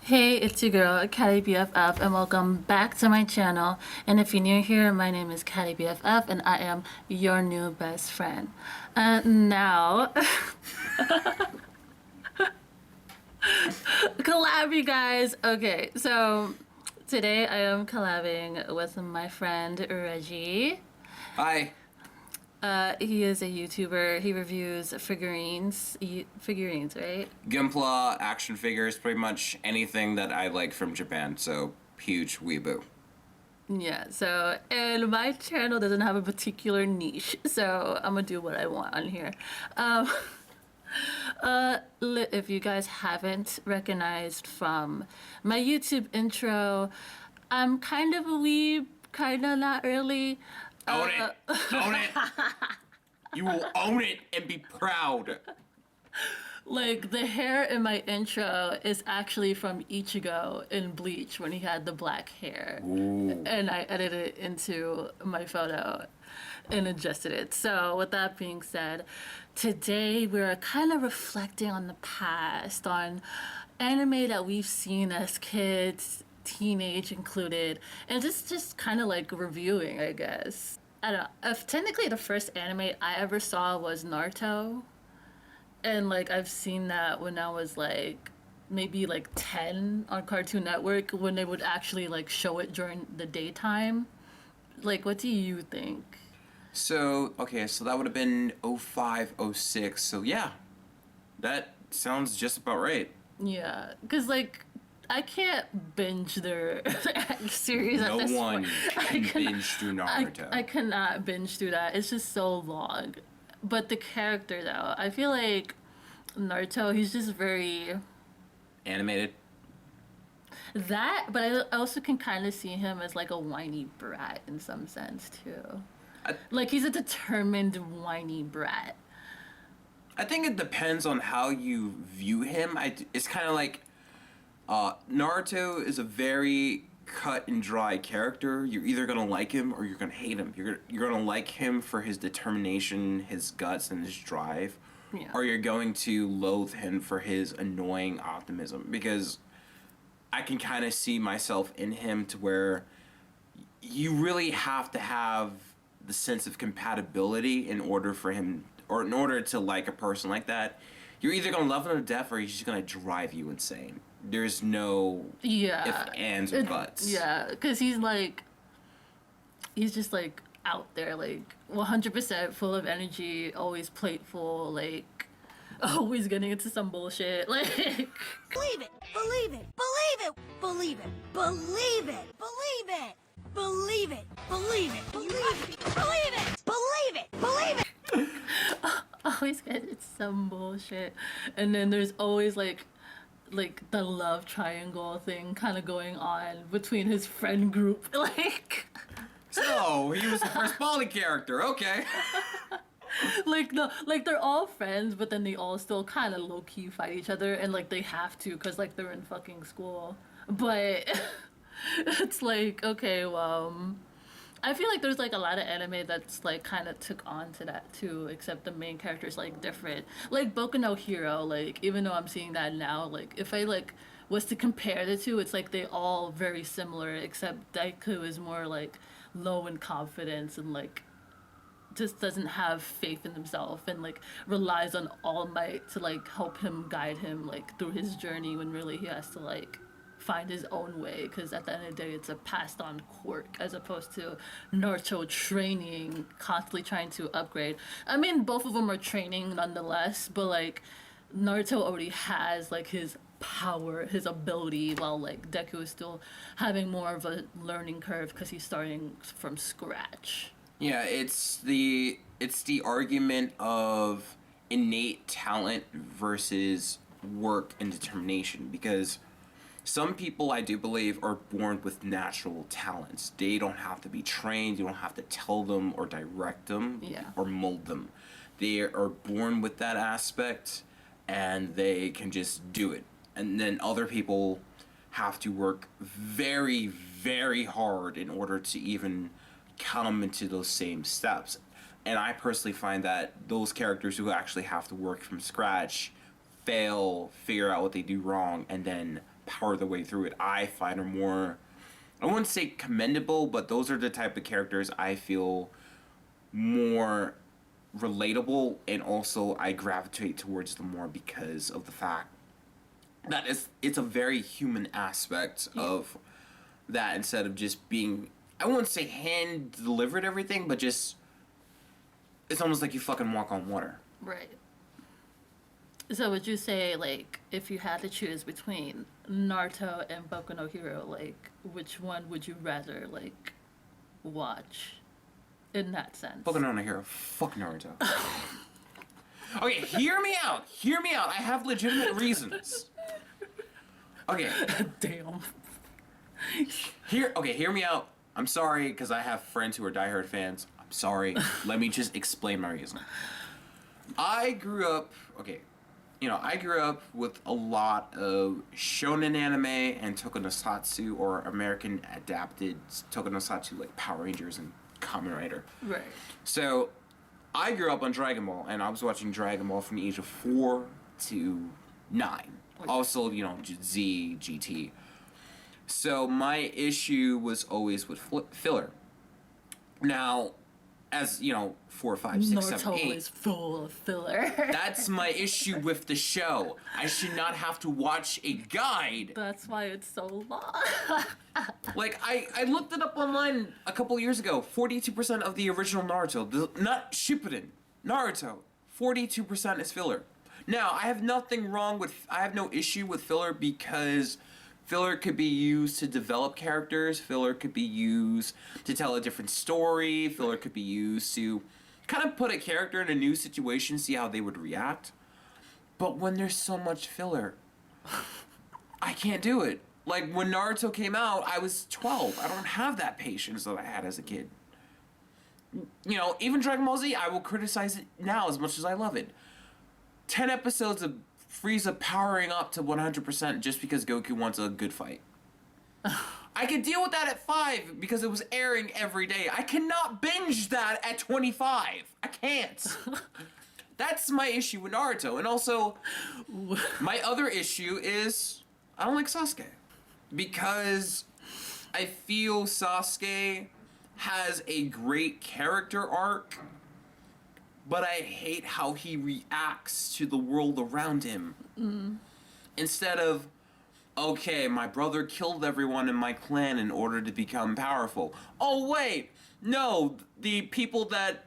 Hey, it's your girl, yourcattybff, and welcome back to my channel. And if you're new here, my name is yourcattybff, and I am your new best friend. Now, collab, you guys. Okay, so today I am collabing with my friend Reggie. Hi. He is a YouTuber. He reviews figurines, right? Gunpla, action figures, pretty much anything that I like from Japan, so huge weeaboo. Yeah, so, and my channel doesn't have a particular niche, so I'm gonna do what I want on here. If you guys haven't recognized from my YouTube intro, I'm kind of a weeb, kind of not really. Own it! Own it! You will own it and be proud. Like, the hair in my intro is actually from Ichigo in Bleach when he had the black hair. Ooh. And I edited it into my photo and adjusted it. So, with that being said, today we're kind of reflecting on the past, on anime that we've seen as kids, teenage included, and just kind of like reviewing, I guess. I don't know. Technically, the first anime I ever saw was Naruto. And like I've seen that when I was like maybe like 10 on Cartoon Network when they would actually like show it during the daytime. Like, what do you think? So, okay, so that would have been 05, 06, so yeah. That sounds just about right. Yeah, because like I can't binge their series at this No one point. can binge through Naruto. I cannot binge through that. It's just so long. But the character though, I feel like Naruto, he's just very Animated? that, but I also can kind of see him as like a whiny brat in some sense too. Like he's a determined whiny brat. I think it depends on how you view him. It's kind of like Naruto is a very cut and dry character. You're either gonna like him or you're gonna hate him. You're gonna like him for his determination, his guts, and his drive, Yeah. or you're going to loathe him for his annoying optimism. Because I can kind of see myself in him to where you really have to have the sense of compatibility in order for him, or in order to like a person like that. You're either gonna love him to death or he's just gonna drive you insane. There's no Yeah. if, ands, or buts. Yeah, because he's just like out there, like 100% full of energy, always playful, like always getting into some bullshit. Like, Believe it! Believe it! Believe it! Believe it! Believe it! Believe it! Believe it! Believe it! Believe it! Believe it! Believe it! Believe it! always getting into some bullshit. And then there's always like the love triangle thing kind of going on between his friend group. Like, So he was the first poly character. Okay. like they're all friends, but then they all still kind of low key fight each other, and like they have to because like they're in fucking school. But it's like, okay, well, I feel like there's like a lot of anime that's like kind of took on to that too, except the main character's like different. Like Boku no Hero, like even though I'm seeing that now, like if I like was to compare the two, it's like they all very similar, except Daiku is more like low in confidence and like just doesn't have faith in himself and like relies on All Might to like help him guide him like through his journey when really he has to like find his own way, because at the end of the day it's a passed on quirk as opposed to Naruto training, constantly trying to upgrade. I mean, both of them are training nonetheless, but like Naruto already has like his power, his ability, while like Deku is still having more of a learning curve because he's starting from scratch. Yeah, it's the argument of innate talent versus work and determination, because some people, I do believe, are born with natural talents. They don't have to be trained, you don't have to tell them or direct them. Yeah. Or mold them. They are born with that aspect and they can just do it. And then other people have to work very, very hard in order to even come into those same steps. And I personally find that those characters who actually have to work from scratch, fail, figure out what they do wrong, and then power their way through it, I find are more, I wouldn't say commendable, but those are the type of characters I feel more relatable, and also I gravitate towards them more because of the fact that it's a very human aspect of that, instead of just being, I wouldn't say hand delivered everything, but just, it's almost like you fucking walk on water. Right. So would you say, like, if you had to choose between Naruto and Boku no Hero, like, which one would you rather, like, watch in that sense? Boku no Hero. Fuck Naruto. Okay, hear me out. Hear me out. I have legitimate reasons. Okay. Damn. Hear me out. I'm sorry, because I have friends who are diehard fans. I'm sorry. Let me just explain my reason. I grew up with a lot of shonen anime and tokusatsu, or American adapted tokusatsu, like Power Rangers and Kamen Rider. Right. So, I grew up on Dragon Ball, and I was watching Dragon Ball from the age of 4 to 9. Also, Z, GT. So, my issue was always with filler. Now, as, 4, 5, 6, 7, 8. Naruto is full of filler. That's my issue with the show. I should not have to watch a guide. That's why it's so long. Like, I looked it up online a couple years ago. 42% of the original Naruto, not Shippuden, Naruto, 42% is filler. Now, I have no issue with filler, because filler could be used to develop characters, filler could be used to tell a different story, filler could be used to kind of put a character in a new situation, see how they would react. But when there's so much filler, I can't do it. Like, when Naruto came out, I was 12. I don't have that patience that I had as a kid. Even Dragon Ball Z, I will criticize it now as much as I love it. 10 episodes of Frieza powering up to 100% just because Goku wants a good fight. I could deal with that at 5 because it was airing every day. I cannot binge that at 25. I can't. That's my issue with Naruto. And also, my other issue is I don't like Sasuke. Because I feel Sasuke has a great character arc, but I hate how he reacts to the world around him. Instead of, okay, my brother killed everyone in my clan in order to become powerful. Oh, wait, no, the people that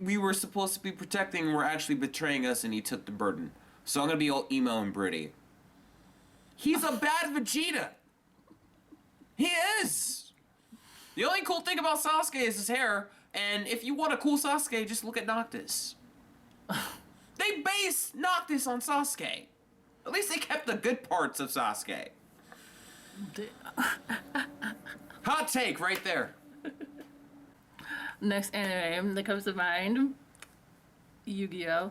we were supposed to be protecting were actually betraying us, and he took the burden. So I'm gonna be all emo and pretty. He's a bad Vegeta. He is. The only cool thing about Sasuke is his hair, and if you want a cool Sasuke, just look at Noctis. They based Noctis on Sasuke. At least they kept the good parts of Sasuke. Hot take right there. Next anime that comes to mind, Yu-Gi-Oh!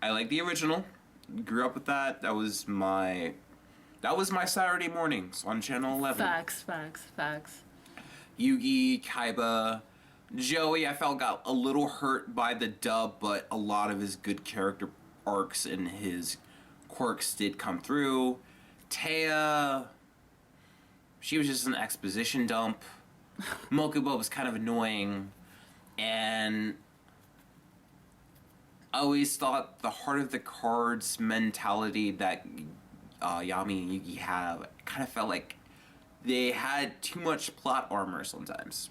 I like the original. Grew up with that. That was my Saturday mornings on Channel 11. Facts. Yugi, Kaiba, Joey, I felt got a little hurt by the dub, but a lot of his good character arcs and his quirks did come through. Taya, she was just an exposition dump. Mokuba was kind of annoying, and I always thought the heart of the cards mentality that Yami and Yugi have kind of felt like they had too much plot armor sometimes.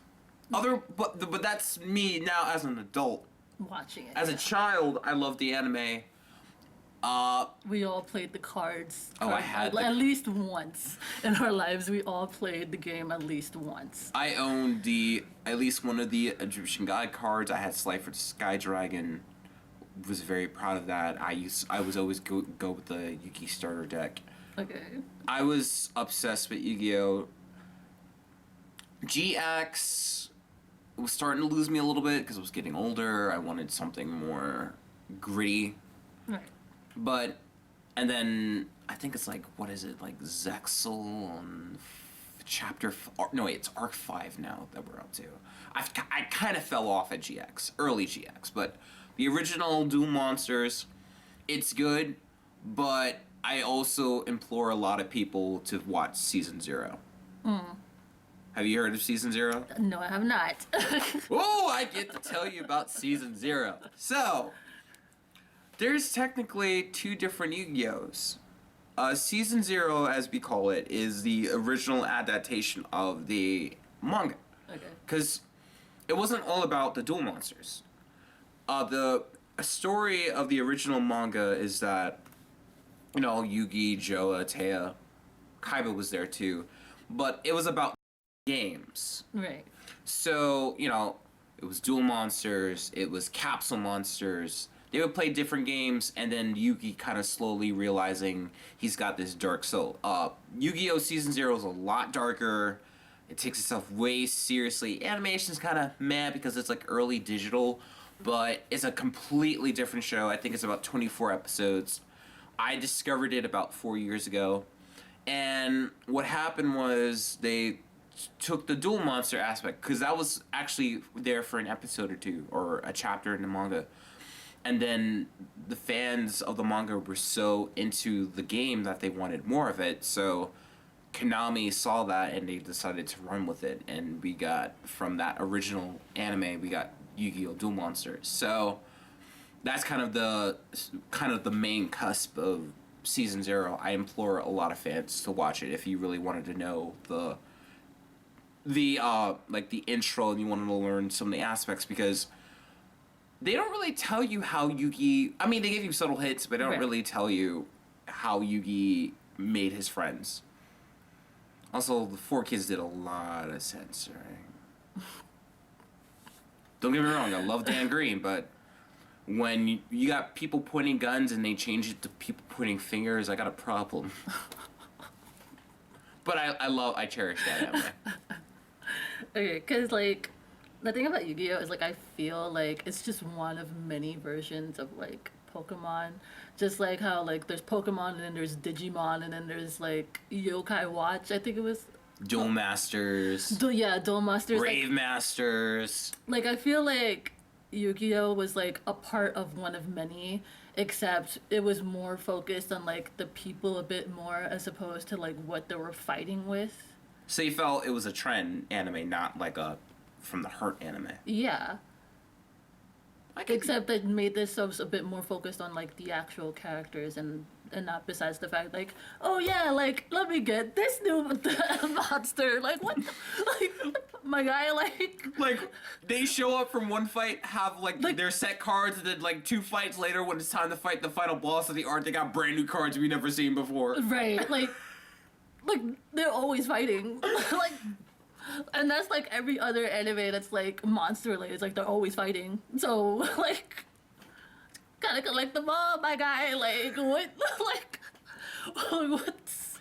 But that's me now as an adult. Watching it. As a child, I loved the anime. We all played the cards. I had at least once in our lives. We all played the game at least once. I owned at least one of the Egyptian god cards. I had Slifer the Sky Dragon. Was very proud of that. I was always go with the Yugi starter deck. Okay. I was obsessed with Yu-Gi-Oh! GX was starting to lose me a little bit because I was getting older. I wanted something more gritty. Right. And then I think it's like, what is it, like Zexal and it's arc 5 now that we're up to. I kind of fell off at GX, early GX, but the original Duel Monsters, it's good, but I also implore a lot of people to watch Season 0. Have you heard of Season 0? No, I have not. Oh, I get to tell you about Season 0. So, there's technically 2 different Yu-Gi-Ohs. Season 0, as we call it, is the original adaptation of the manga. Okay. Because it wasn't all about the Duel Monsters. The story of the original manga is that, Yugi, Joa, Taya, Kaiba was there too, but it was about games. Right. So, it was Duel Monsters, it was Capsule Monsters. They would play different games, and then Yugi kind of slowly realizing he's got this dark soul. Yu-Gi-Oh! Season 0 is a lot darker. It takes itself way seriously. Animation's kind of meh because it's like early digital, but it's a completely different show. I think it's about 24 episodes. I discovered it about 4 years ago. And what happened was they took the Duel Monster aspect, because that was actually there for an episode or 2, or a chapter in the manga. And then the fans of the manga were so into the game that they wanted more of it. So Konami saw that and they decided to run with it. And we got, from that original anime, we got Yu-Gi-Oh! Duel Monsters. So that's kind of the main cusp of Season 0. I implore a lot of fans to watch it if you really wanted to know the intro and you wanted to learn some of the aspects, because they don't really tell you how Yugi... I mean, they give you subtle hits, but they don't really tell you how Yugi made his friends. Also, the 4Kids did a lot of censoring. Don't get me wrong, I love Dan Green, but when you got people pointing guns and they change it to people pointing fingers, I got a problem. But I cherish that anime. Okay, because, like, the thing about Yu-Gi-Oh! Is, like, I feel like it's just one of many versions of, like, Pokemon. Just like how, like, there's Pokemon and then there's Digimon and then there's, like, Yokai Watch, I think it was. Duel Masters. Duel Masters. Brave Masters. Like, I feel like Yu-Gi-Oh! Was, like, a part of one of many, except it was more focused on, like, the people a bit more as opposed to, like, what they were fighting with. So you felt it was a trend anime, not like a from the Hurt anime. Yeah. Except that made this so a bit more focused on, like, the actual characters and not besides the fact, like, oh yeah, like, let me get this new monster. Like, what? Like, my guy, like, they show up from one fight, have, like their set cards, and then, like, 2 fights later, when it's time to fight the final boss of the art, they got brand new cards we never seen before. Right, like, they're always fighting. Like, and that's, like, every other anime that's, like, monster related. It's like, they're always fighting. So, like, gotta collect them all, my guy. Like, what? Like, what's...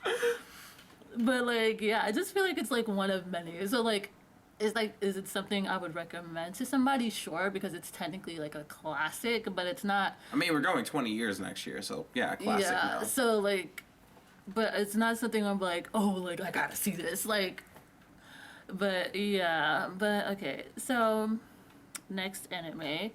But, like, yeah, I just feel like it's, like, one of many. So, like, is it something I would recommend to somebody? Sure, because it's technically, like, a classic, but it's not... I mean, we're going 20 years next year, so, yeah, classic now. So, like... But it's not something I'm like, oh, like, I gotta see this. Like... But, yeah. But, okay. So, next anime.